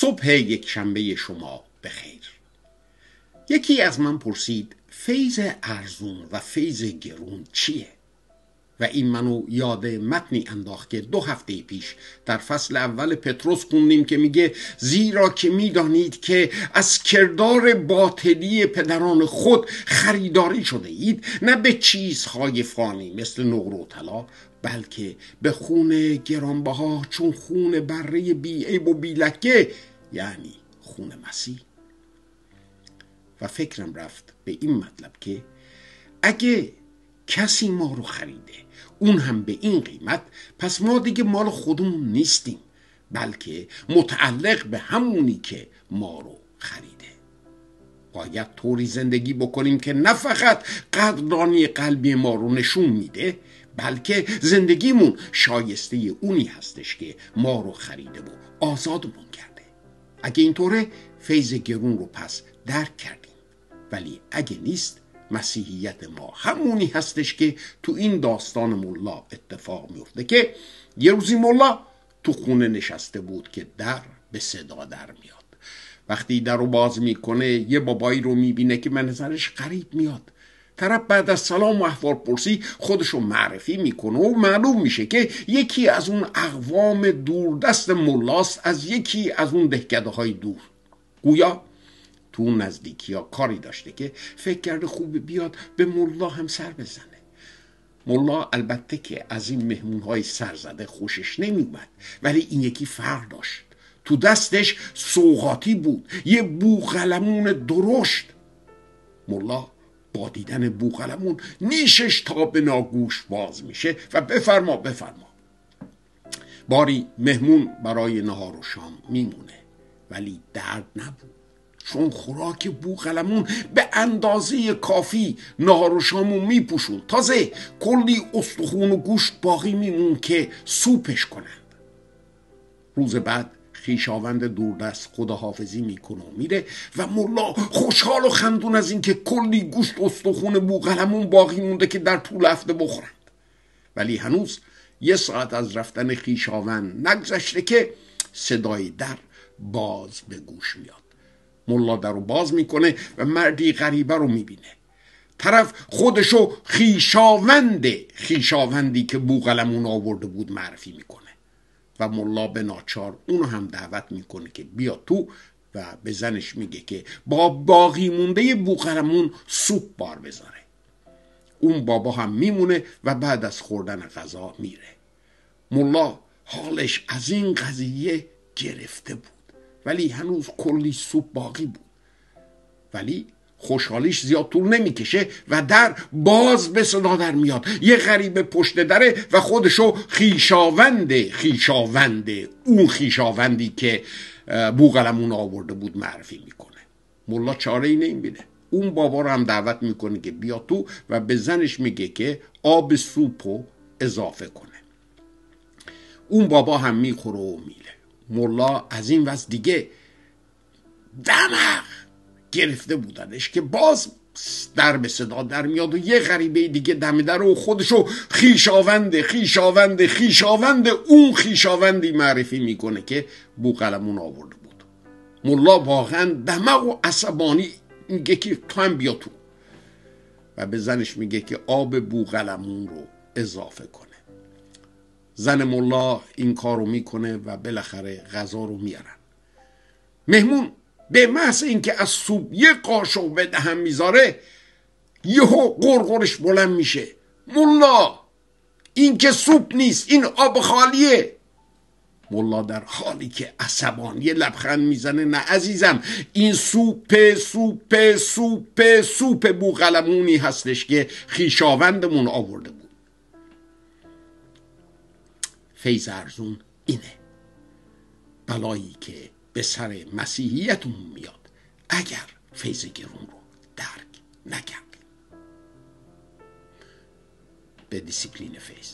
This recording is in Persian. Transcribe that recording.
صبح یک شنبه شما بخیر. یکی از من پرسید فیض ارزون و فیض گرون چیه؟ و این منو یاد متنی انداخت که 2 هفته پیش در فصل اول پتروس خوندیم که میگه زیرا که میدانید که از کردار باطلی پدران خود خریداری شده اید، نه به چیزهای فانی مثل نقره و طلا، بلکه به خون گرانبها چون خون بره بی عیب و بی لکه، یعنی خون مسیح. و فکرم رفت به این مطلب که اگه کسی ما رو خریده، اون هم به این قیمت، پس ما دیگه مال خودمون نیستیم، بلکه متعلق به همونی که ما رو خریده. باید طوری زندگی بکنیم که نه فقط قدردانی قلبی ما رو نشون میده، بلکه زندگیمون شایسته اونی هستش که ما رو خریده و آزادمون کرده. اگه اینطوره فیض گرون رو پس درک کردیم. ولی اگه نیست، مسیحیت ما همونی هستش که تو این داستان ملا اتفاق میفته که یه روزی ملا تو خونه نشسته بود که در به صدا در میاد. وقتی در رو باز میکنه یه بابایی رو میبینه که به نظرش غریب میاد. طرف بعد از سلام و احوال پرسی خودشو معرفی میکنه و معلوم میشه که یکی از اون اقوام دوردست ملاست، از یکی از اون دهکده های دور. گویا تو نزدیکی ها کاری داشته که فکر کرده خوب بیاد به ملا هم سر بزنه. ملا البته که از این مهمون های سرزده خوشش نمیومد، ولی این یکی فرق داشت. تو دستش سوغاتی بود، یه بوقلمون درشت. ملا با دیدن بوقلمون نیشش تا به ناگوش باز میشه و بفرما. باری مهمون برای نهار و شام میمونه، ولی درد نبود، چون خوراک بوقلمون به اندازه کافی نهار و شامو میپوشون. تازه کلی استخون و گوشت باقی میمون که سوپش کنند. روز بعد خویشاوند دوردست خداحافظی میکنه و میره و ملا خوشحال و خندون از این که کلی گوشت استخون بوقلمون باقی مونده که در طول هفته بخورند. ولی هنوز 1 ساعت از رفتن خویشاوند نگذشته که صدای در باز به گوش میاد. ملا در رو باز میکنه و مردی غریبه رو میبینه. طرف خودشو خویشاوندی که بوقلمون آورده بود معرفی میکنه و ملا به ناچار اونو هم دعوت میکنه که بیا تو و به زنش میگه که با باقی مونده بوقلمون سوپ بار بذاره. اون بابا هم میمونه و بعد از خوردن غذا میره. ملا حالش از این قضیه گرفته بود، ولی هنوز کلی سوپ باقی بود. ولی خوشحالیش زیاد طول نمیکشه و در باز به صدا در میاد. یه غریبه پشت دره و خودشو اون خویشاوندی که بوقلمون آورده بود معرفی میکنه. ملا چاره ای نمیبینه. اون بابا رو هم دعوت میکنه که بیا تو و به زنش میگه که آب سوپو اضافه کنه. اون بابا هم میخوره و میله. ملا از این وضع دیگه دماغ گرفته بودنش که باز در به صدا در میاد و یه غریبه دیگه دم در و خودشو خویشاوند اون خویشاوندی معرفی میکنه که بوقلمون آورده بود. ملا واقعا دماغ و عصبانی میگه که تو هم بیا تو و به زنش میگه که آب بوقلمون رو اضافه کنه. زن ملا این کارو میکنه و بالاخره غذا رو میارن. مهمون به محض اینکه از سوپ یه قاشق به دهن میذاره یهو قرقرش بلند میشه. ملا این که سوپ نیست، این آب خالیه. ملا در حالی که عصبانی لبخند میزنه نه عزیزم، این سوپ بوقلمونی هستش که خویشاوندمون آورده بود. فیض ارزون اینه. بلایی که به سر مسیحیتمون میاد اگر فیض گرون رو درک نکردیم. به دیسیپلین فیض.